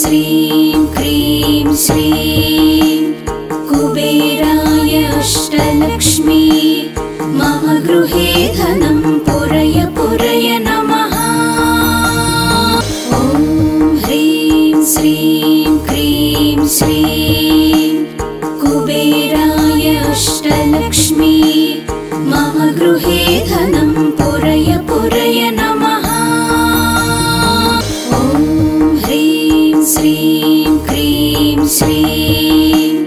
श्रीं क्रीं श्रीं कुबेराय अष्टलक्ष्मी मम गृहे धनं पुरय पुरय नमः। ॐ ह्रीं श्रीं क्रीं श्रीं कुबेराय अष्टलक्ष्मी मम गृहे धनं पुरय पुरय नमः। ॐ ह्रीं श्रीं क्रीं श्रीं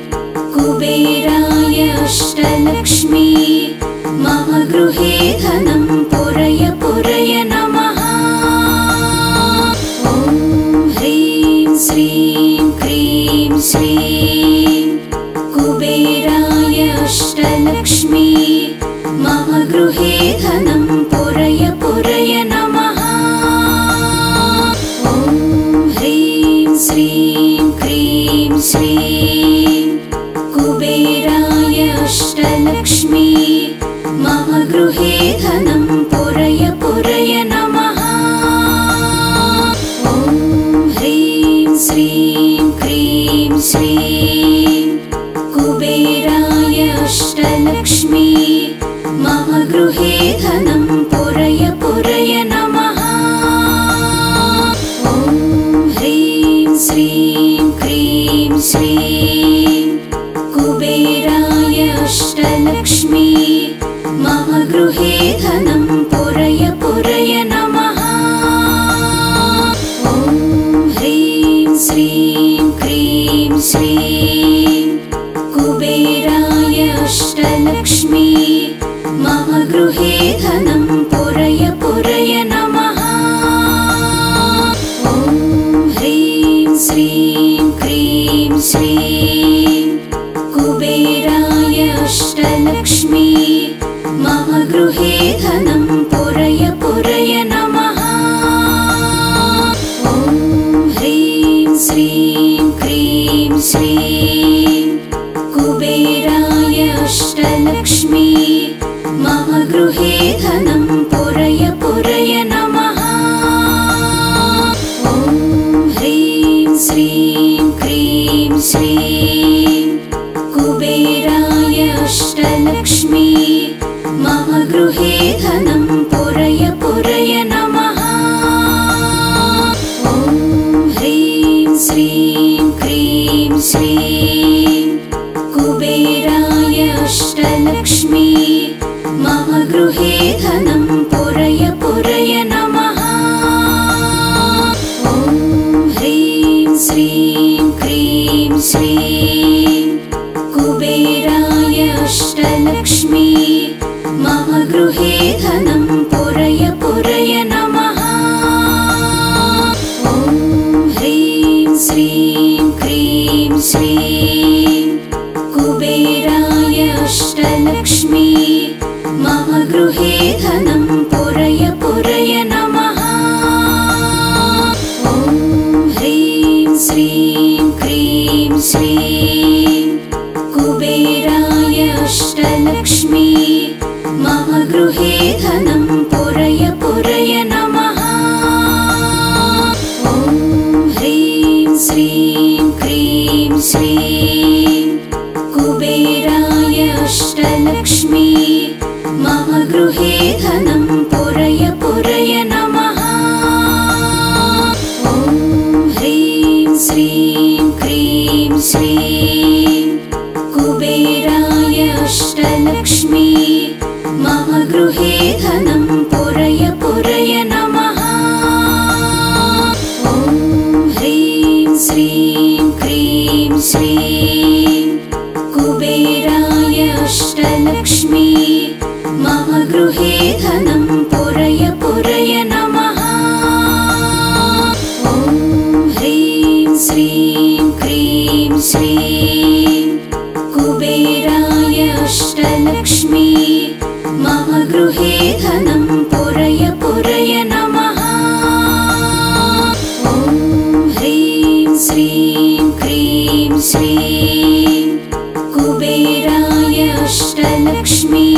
कुबेराय अष्टलक्ष्मी मम गृहे धनं पुरय पुरय नमः। ॐ ह्रीं श्रीं क्रीं श्रीं कुबेराय अष्टलक्ष्मी मम गृहे धनं पुरय पुरय नमः। ॐ ह्रीं श्रीं क्रीं श्रीं कुबेराय अष्टलक्ष्मी मम गृहे धनं पुरय पुरय नमः। ॐ ह्रीं श्रीं क्रीं श्रीं कुबेराय अष्टलक्ष्मी मम गृहे धनं पुरय पुरय नमः। ॐ ह्रीं श्रीं क्रीं श्रीं कुबेराय अष्टलक्ष्मी मम गृहे धनं पुरय पुरय नमः। ॐ ह्रीं श्रीं क्रीं श्रीं कुबेराय अष्टलक्ष्मी मम गृहे धनं पुरय पुरय नमः। ॐ ह्रीं श्रीं क्रीं श्रीं कुबेराय अष्टलक्ष्मी मम गृहे धनं पुरय पुरय नमः। ॐ ह्रीं श्रीं क्रीं श्रीं कुबेराय अष्टलक्ष्मी मम गृहे धनं पुरय पुरय नमः। ॐ ह्रीं श्रीं क्रीं श्रीं कुबेराय अष्टलक्ष्मी मम गृहे धनं पुरय पुरय नमः। ॐ ह्रीं श्रीं क्रीं श्रीं कुबेराय अष्टलक्ष्मी मम गृहे धनं पुरय पुरय नमः। ॐ ह्रीं श्रीं क्रीं श्रीं कुबेराय अष्टलक्ष्मी मम गृहे धनं पुरय पुरय नमः। ॐ ह्रीं श्रीं क्रीं श्रीं कुबेराय अष्टलक्ष्मी मम गृहे धनं पुरय पुरय नमः। ॐ ह्रीं श्रीं क्रीं श्रीं कुबेराय अष्टलक्ष्मी मम गृहे धनं पुरय पुरय नमः। ॐ ह्रीं श्रीं क्रीं श्रीं कुबेराय अष्टलक्ष्मी मम गृहे धनं पुरय पुरय नमः। ॐ ह्रीं श्रीं क्रीं श्रीं कुबेराय अष्टलक्ष्मी मम गृहे धनं पुरय पुरय नमः। ॐ ह्रीं श्रीं क्रीं श्रीं कुबेराय अष्टलक्ष्मी मम गृहे धनं पुरय पुरय नमः। ॐ ह्रीं श्रीं क्रीं श्रीं कुबेराय अष्टलक्ष्मी मम गृहे धनं पुरय पुरय नमः। ॐ ह्रीं श्रीं क्रीं श्रीं कुबेराय अष्टलक्ष्मी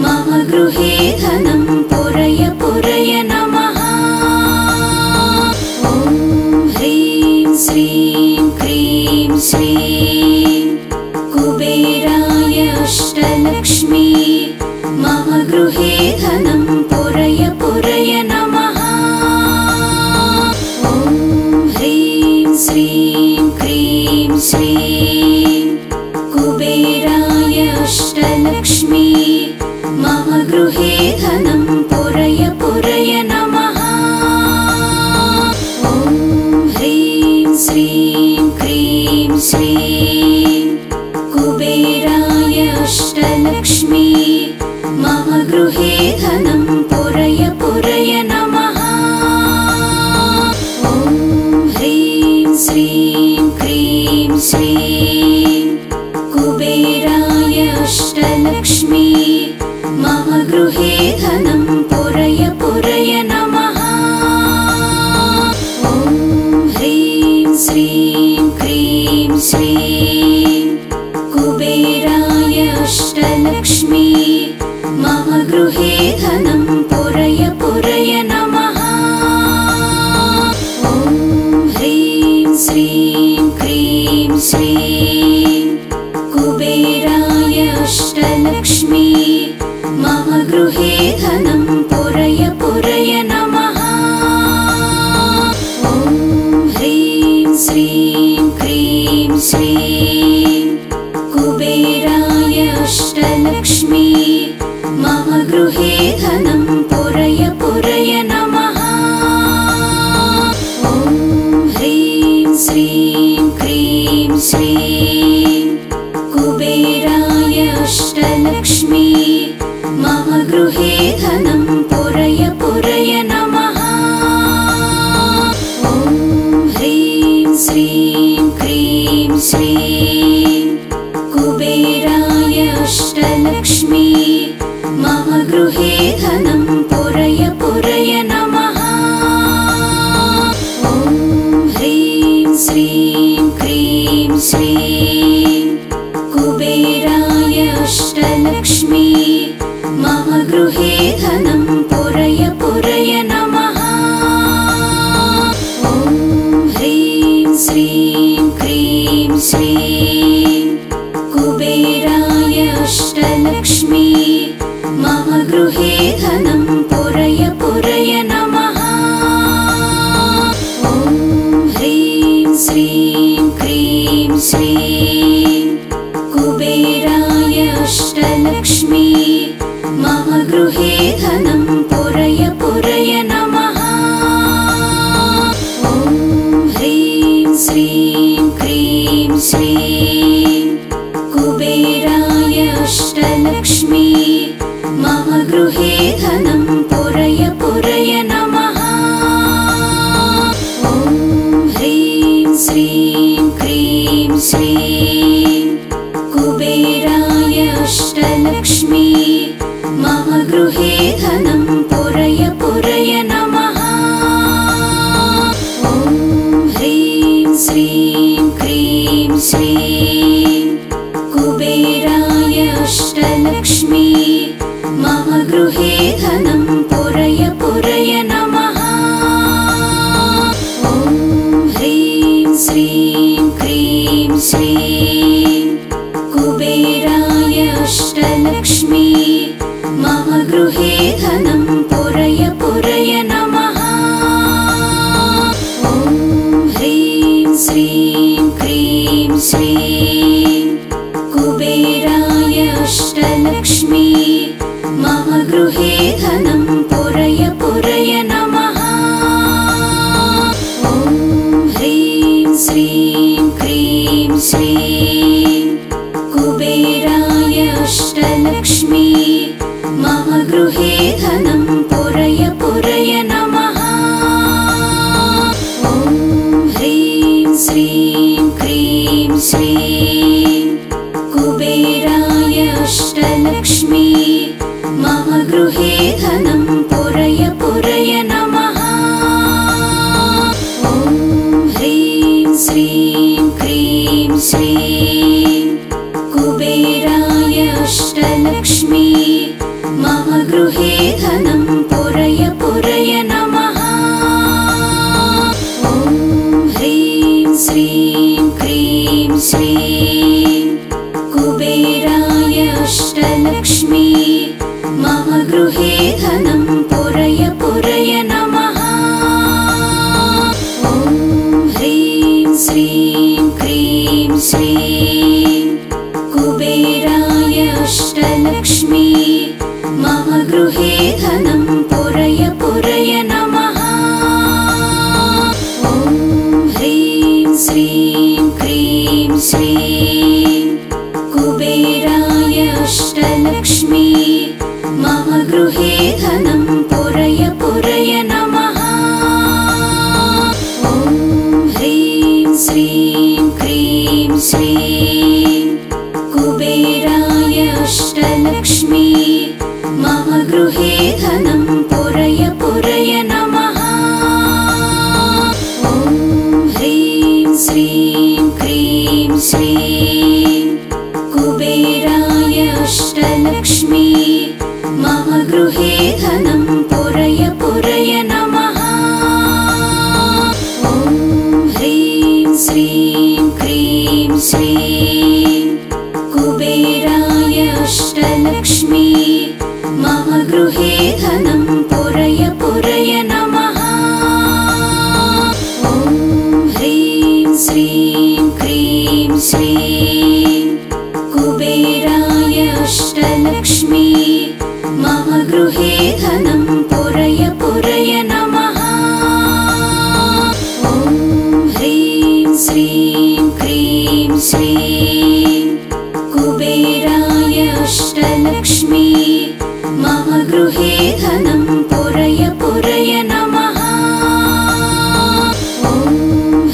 मम गृहे धनं पुरय पुरय नमः। ॐ ह्रीं श्रीं कुबेराय अष्टलक्ष्मी मम गृहे धनं पुरय पुरय नमः। ॐ ह्रीं श्रीं क्रीं श्रीं कुबेराय अष्टलक्ष्मी मम गृहे धनं पुरय पुरय नमः। ॐ ह्रीं श्रीं क्रीं श्रीं कुबेराय अष्टलक्ष्मी मम गृहे धनं पुरय पुरय नमः। ॐ ह्रीं श्रीं क्रीं श्रीं कुबेराय अष्टलक्ष्मी मम गृहे धनं पुरय पुरय नमः। ॐ ह्रीं श्रीं क्रीं श्रीं कुबेराय अष्टलक्ष्मी मम गृहे धनं पुरय पुरय नमः। ॐ ह्रीं श्रीं क्रीं श्रीं कुबेराय अष्टलक्ष्मी मम गृहे धनं पुरय पुरय नमः। ॐ ह्रीं श्रीं क्रीं श्रीं कुबेराय अष्टलक्ष्मी मम गृहे धनं पुरय पुरय नमः। ॐ ह्रीं श्रीं क्रीं श्रीं कुबेराय अष्टलक्ष्मी मम गृहे धनं पुरय पुरय नमः। ॐ ह्रीं श्रीं क्रीं श्रीं कुबेराय अष्टलक्ष्मी मम गृहे धनं पुरय पुरय नमः। ॐ ह्रीं श्रीं क्रीं श्रीं कुबेराय अष्टलक्ष्मी मम गृहे धनं पुरय पुरय नमः। ॐ ह्रीं श्रीं क्रीं श्रीं कुबेराय अष्टलक्ष्मी मम गृहे धनं पुरय पुरय नमः। ॐ ह्रीं श्रीं क्रीं श्रीं कुबेराय अष्टलक्ष्मी मम गृहे धनं पुरय पुरय नमः। ॐ ह्रीं श्रीं क्रीं श्रीं कुबेराय अष्टलक्ष्मी मम गृहे धनं पुरय पुरय नमः। ॐ ह्रीं श्रीं क्रीं श्रीं कुबेराय अष्टलक्ष्मी मम गृहे धनं पुरय पुरय नमः। ॐ ह्रीं श्रीं क्रीं श्रीं कुबेराय अष्टलक्ष्मी मम गृहे धनं पुरय पुरय नमः। ॐ ह्रीं श्रीं क्रीं श्रीं कुबेराय अष्टलक्ष्मी मम गृहे धनं पुरय पुरय नमः। ॐ ह्रीं श्रीं क्रीं श्रीं कुबेराय अष्टलक्ष्मी मम गृहे धनं पुरय पुरय नमः। ॐ ह्रीं श्रीं क्रीं श्रीं कुबेराय अष्टलक्ष्मी मम गृहे धनं पुरय पुरय नमः। ॐ ह्रीं श्रीं क्रीं श्रीं श्रीं कुबेराय अष्टलक्ष्मी मम गृहे धनं पुरय पुरय नमः। ॐ ह्रीं श्रीं क्रीं श्रीं कुबेराय अष्टलक्ष्मी मम गृहे धनं पुरय पुरय नमः। ॐ ह्रीं श्रीं क्रीं श्रीं कुबेराय अष्टलक्ष्मी मम गृहे धनं पुरय पुरय नमः। ॐ ह्रीं श्रीं क्रीं श्रीं कुबेराय अष्टलक्ष्मी मम गृहे धनं पुरय पुरय नमः। ॐ ह्रीं श्रीं क्रीं श्रीं कुबेराय अष्टलक्ष्मी मम गृहे धनं पुरय पुरय नमः। ॐ ह्रीं श्रीं क्रीं श्रीं कुबेराय अष्टलक्ष्मी मम गृहे धनं पुरय पुरय नमः। ॐ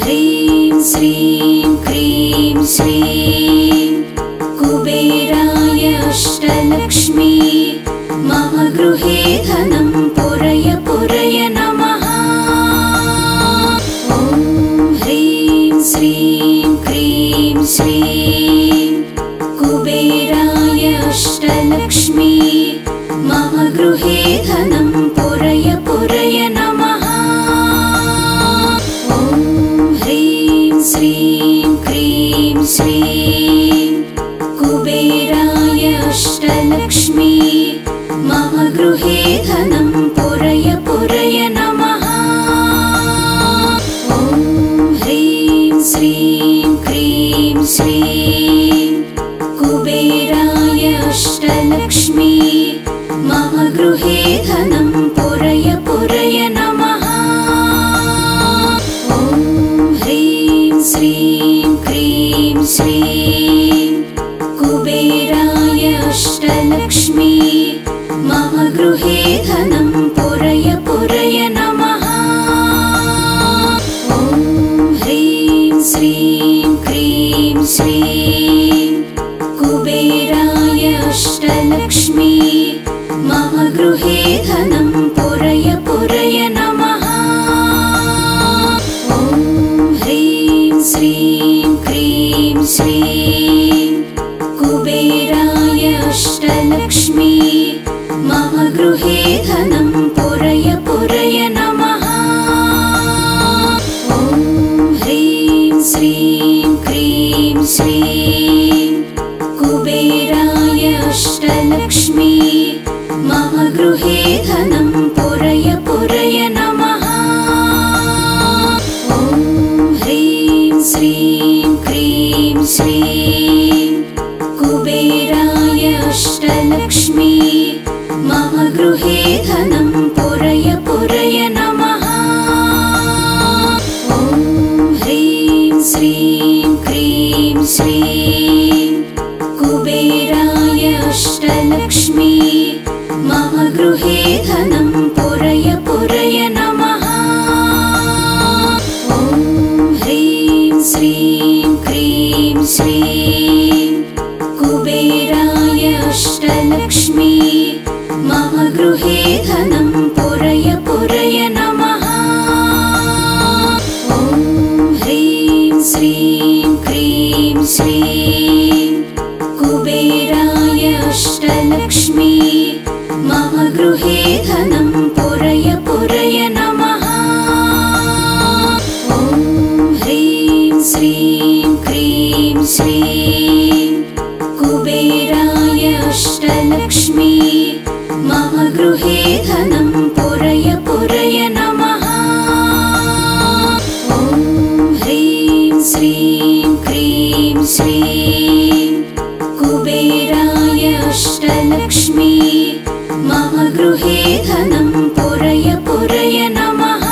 ह्रीं श्रीं क्रीं श्रीं कुबेराय अष्टलक्ष्मी मम गृहे धनं पुरय पुरय नमः। ॐ ह्रीं श्रीं क्रीं श्रीं कुबेराय अष्टलक्ष्मी मम गृहे धनं पुरय पुरय नमः। ॐ ह्रीं श्रीं क्रीं श्रीं कुबेराय अष्टलक्ष्मी मम गृहे धनं पुरय पुरय नमः। ॐ ह्रीं श्रीं क्रीं श्रीं कुबेराय अष्टलक्ष्मी मम गृहे धनं पुरय पुरय नमः। ॐ ह्रीं श्रीं क्रीं श्रीं कुबेराय अष्टलक्ष्मी मम गृहे धनं पुरय पुरय नमः। ॐ ह्रीं श्रीं क्रीं श्रीं कुबेराय अष्टलक्ष्मी मम गृहे धनं पुरय पुरय नमः। ॐ ह्रीं श्रीं क्रीं श्रीं कुबेराय अष्टलक्ष्मी मम गृहे धनं पुरय पुरय नमः। ॐ ह्रीं श्रीं क्रीं श्रीं कुबेराय अष्टलक्ष्मी मम गृहे धनं पुरय पुरय नमः। ॐ ह्रीं श्रीं क्रीं श्रीं कुबेराय अष्टलक्ष्मी मम गृहे धनं पुरय पुरय नमः। ॐ ह्रीं श्रीं क्रीं श्रीं कुबेराय अष्टलक्ष्मी मम गृहे धनं पुरय पुरय नमः। ॐ ह्रीं श्रीं क्रीं श्रीं कुबेराय अष्टलक्ष्मी मम गृहे धनं पुरय पुरय नमः। ॐ ह्रीं श्रीं क्रीं श्रीं कुबेराय अष्टलक्ष्मी मम गृहे धनं पुरय पुरय नमः। ॐ ह्रीं श्रीं क्रीं श्रीं कुबेराय अष्टलक्ष्मी मम गृहे धनं पुरय पुरय नमः। ॐ ह्रीं श्रीं क्रीं श्रीं कुबेराय अष्टलक्ष्मी मम गृहे धनं पुरय पुरय नमः।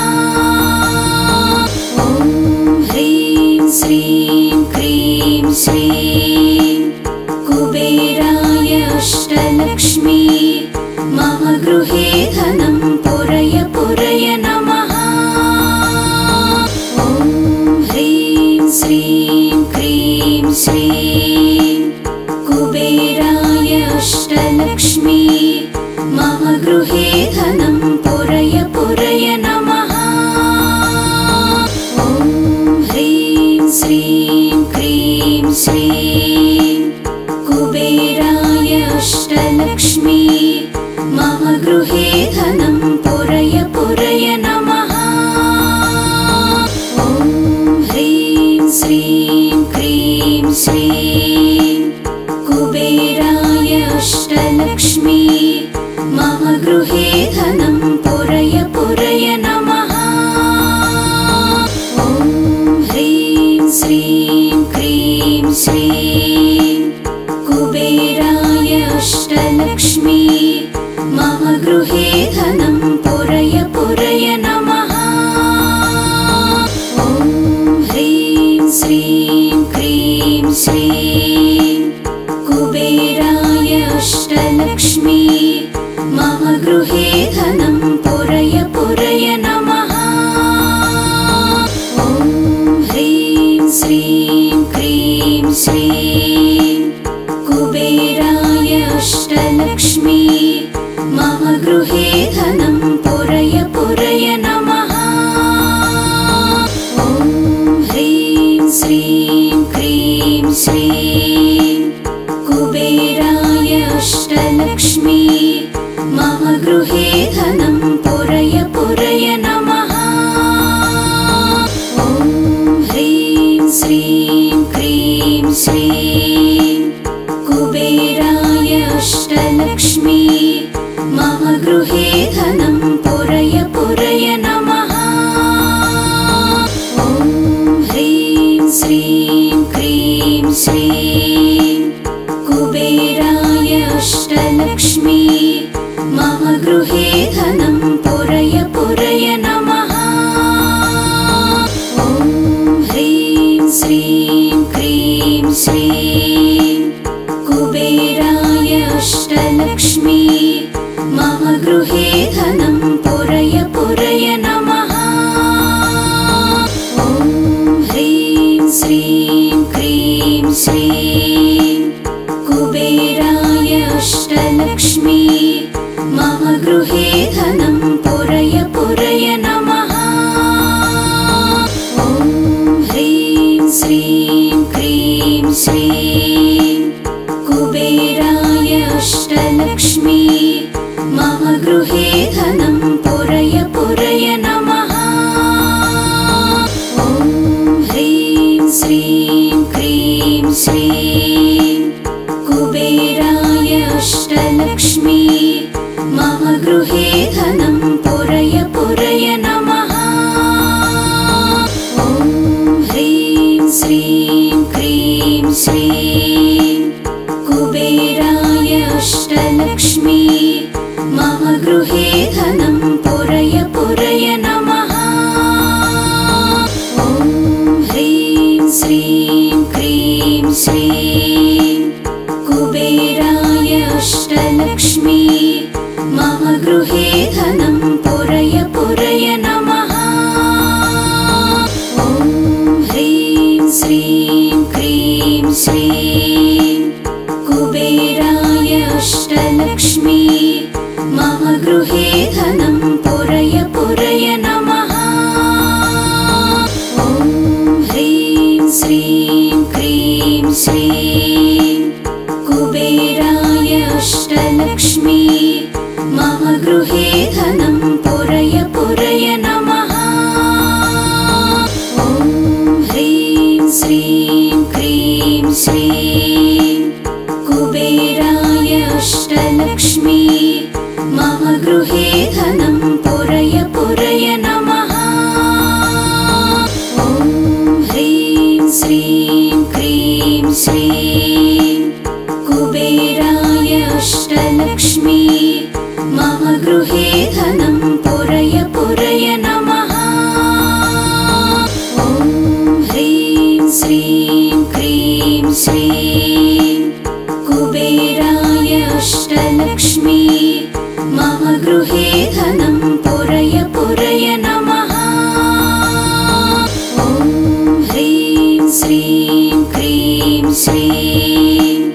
ॐ ह्रीं श्रीं क्रीं श्रीं कुबेराय अष्टलक्ष्मी मम गृहे धनं पुरय पुरय नमः। ॐ ह्रीं श्रीं क्रीं श्रीं कुबेराय अष्टलक्ष्मी मम गृहे धनं पुरय पुरय नमः। ॐ ह्रीं श्रीं क्रीं श्रीं कुबेराय अष्टलक्ष्मी मम गृहे धनं पुरय पुरय नमः। ॐ ह्रीं श्रीं क्रीं श्रीं कुबेराय अष्टलक्ष्मी मम गृहे धनं पुरय पुरय नमः। ॐ ह्रीं श्रीं क्रीं श्रीं कुबेराय अष्टलक्ष्मी मम गृहे धनं पुरय पुरय नमः। ॐ ह्रीं श्रीं क्रीं श्रीं कुबेराय अष्टलक्ष्मी मम गृहे धनं पुरय पुरय नमः। ॐ ह्रीं श्रीं क्रीं श्रीं कुबेराय अष्टलक्ष्मी मम गृहे धनं पुरय पुरय नमः। ॐ ह्रीं श्रीं क्रीं श्रीं कुबेराय अष्टलक्ष्मी मम गृहे धनं पुरय पुरय नमः। ॐ ह्रीं श्रीं क्रीं श्रीं कुबेराय अष्टलक्ष्मी मम गृहे धनं पुरय पुरय नमः। ॐ ह्रीं श्रीं क्रीं श्रीं कुबेराय अष्टलक्ष्मी मम गृहे धनं पुरय पुरय नमः। ॐ ह्रीं श्रीं क्रीं श्रीं कुबेराय अष्टलक्ष्मी मम गृहे धनं पुरय पुरय नमः। ॐ ह्रीं श्रीं क्रीं श्रीं कुबेराय अष्टलक्ष्मी मम गृहे धनं पुरय पुरय नमः। ॐ ह्रीं श्रीं क्रीं श्रीं कुबेराय अष्टलक्ष्मी मम गृहे धनं पुरय पुरय नमः। ॐ ह्रीं श्रीं क्रीं श्रीं कुबेराय अष्टलक्ष्मी मम गृहे धनं पुरय पुरय नमः। ॐ ह्रीं श्रीं क्रीं श्रीं कुबेराय अष्टलक्ष्मी मम गृहे धनं पुरय पुरय नमः। ॐ ह्रीं श्रीं क्रीं श्रीं कुबेराय अष्टलक्ष्मी मम गृहे धनं पुरय पुरय नमः। ॐ ह्रीं श्रीं क्रीं श्रीं कुबेराय अष्टलक्ष्मी मम गृहे धनं पुरय पुरय नमः। ॐ ह्रीं श्रीं क्रीं श्रीं कुबेराय अष्टलक्ष्मी मम गृहे धनं पुरय पुरय नमः। ॐ ह्रीं श्रीं क्रीं श्रीं श्रीं कुबेराय अष्टलक्ष्मी मम गृहे धनं पुरय पुरय नमः। ॐ ह्रीं श्रीं क्रीं श्रीं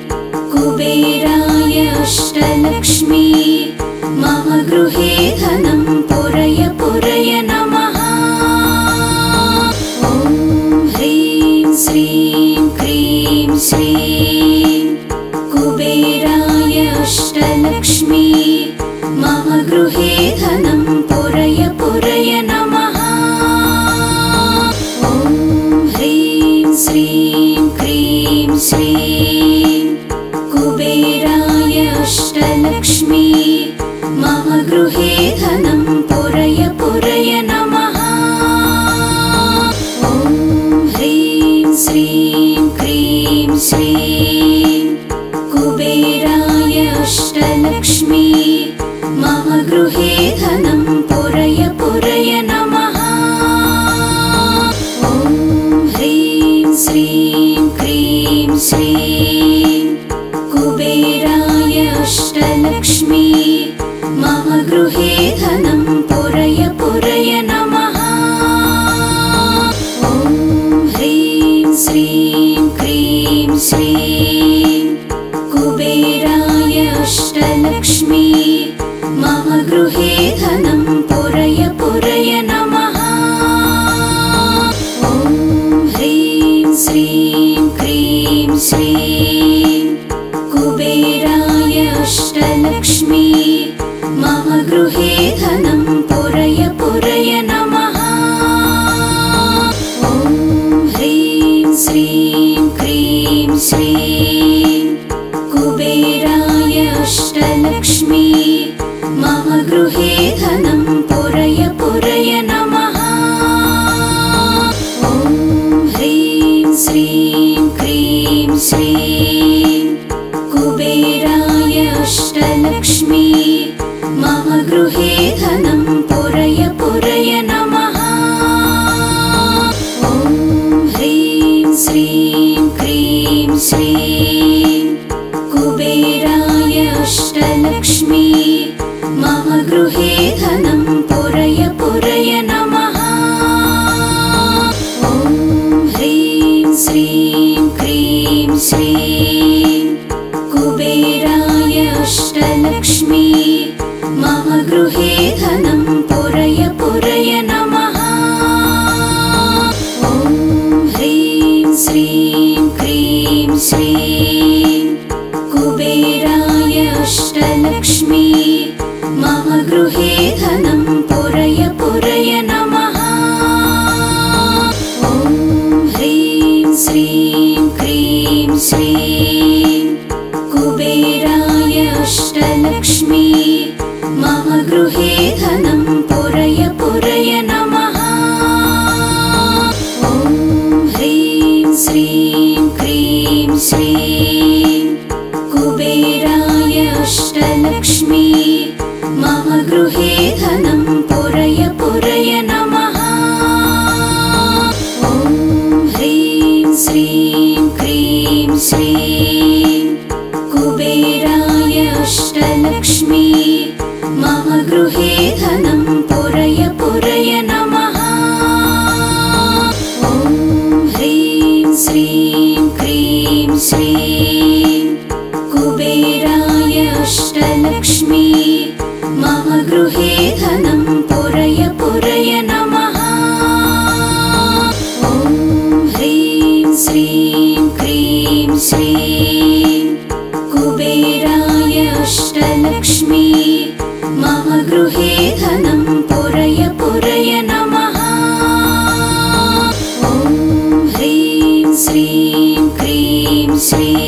कुबेराय अष्टलक्ष्मी मम गृहे धनं पुरय पुरय नमः। ॐ ह्रीं श्रीं क्रीं श्रीं कुबेराय अष्टलक्ष्मी मम गृहे धनं पुरय पुरय नमः। ॐ ह्रीं श्रीं क्रीं श्रीं कुबेराय अष्टलक्ष्मी मम गृहे धनं पुरय पुरय नमः। ॐ ह्रीं श्रीं क्रीं श्रीं कुबेराय अष्टलक्ष्मी मम गृहे धनं पुरय पुरय नमः। ॐ ह्रीं श्रीं क्रीं श्रीं कुबेराय अष्टलक्ष्मी मम गृहे धनं पुरय पुरय नमः। ॐ ह्रीं श्रीं क्रीं श्रीं कुबेराय अष्टलक्ष्मी मम गृहे धनं पुरय पुरय नमः। ॐ ह्रीं श्रीं क्रीं श्रीं कुबेराय अष्टलक्ष्मी मम गृहे धनं पुरय पुरय नमः। ॐ ह्रीं श्रीं क्रीं श्रीं कुबेराय अष्टलक्ष्मी मम गृहे धनं पुरय पुरय नमः। ॐ ह्रीं श्रीं क्रीं श्रीं कुबेराय अष्टलक्ष्मी मम गृहे धनं पुरय पुरय नमः। ॐ ह्रीं श्रीं क्रीं श्रीं कुबेराय अष्टलक्ष्मी मम गृहे धनं पुरय पुरय नमः। ॐ ह्रीं श्रीं क्रीं श्रीं कुबेराय अष्टलक्ष्मी मम गृहे धनं पुरय पुरय नमः। ॐ ह्रीं श्रीं क्रीं श्रीं कुबेराय अष्टलक्ष्मी मम गृहे धनं पुरय पुरय नमः। ॐ ह्रीं श्रीं क्रीं श्रीं कुबेराय अष्टलक्ष्मी मम गृहे धनं पुरय पुरय नमः। ॐ ह्रीं श्रीं क्रीं श्रीं कुबेराय अष्टलक्ष्मी मम गृहे धनं पुरय पुरय नमः। ॐ ह्रीं श्रीं क्रीं श्रीं कुबेराय अष्टलक्ष्मी मम गृहे धनं पुरय पुरय नमः। ॐ ह्रीं श्रीं क्रीं श्रीं कुबेराय अष्टलक्ष्मी मम गृहे धनं पुरय पुरय नमः। ॐ ह्रीं श्रीं क्रीं श्रीं कुबेराय अष्टलक्ष्मी मम गृहे धनं पुरय पुरय नमः। ॐ ह्रीं श्रीं क्रीं श्रीं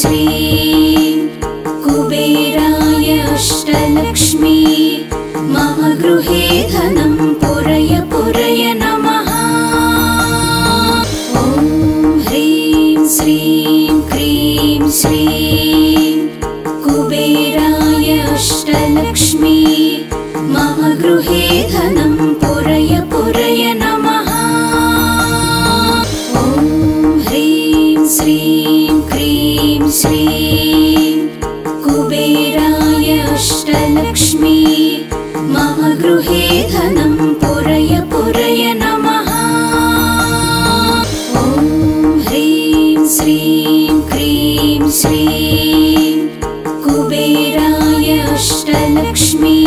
श्रीं कुबेराय अष्टलक्ष्मी मम गृहे धनं पुरय पुरय नमः। ॐ ह्रीं श्रीं क्रीं श्रीं कुबेराय अष्टलक्ष्मी मम गृहे धनं पुरय पुरय नमः। ॐ ह्रीं श्रीं क्रीं श्रीं कुबेराय अष्टलक्ष्मी मम गृहे धनं पुरय पुरय नमः। ॐ ह्रीं श्रीं क्रीं श्रीं कुबेराय अष्टलक्ष्मी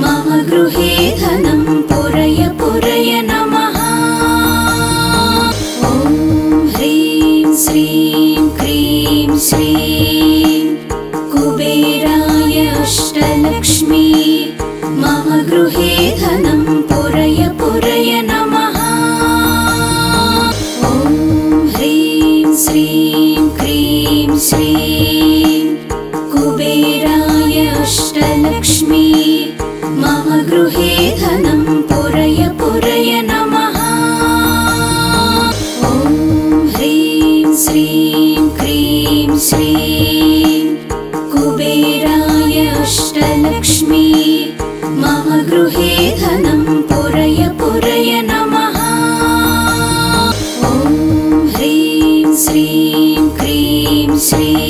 मम गृहे धनं पुरय पुरय नमः। ॐ ह्रीं श्रीं क्रीं श्रीं कुबेराय अष्टलक्ष्मी मम गृहे धनं पुरय पुरय नमः। ॐ ह्रीं श्रीं क्रीं श्रीं कुबेराय अष्टलक्ष्मी मम गृहे धनं पुरय पुरय नमः। ॐ ह्रीं श्रीं क्रीं श्रीं कुबेराय अष्टलक्ष्मी मम गृहे धनं पुरय पुरय नमः। ॐ ह्रीं श्रीं क्रीं श्रीं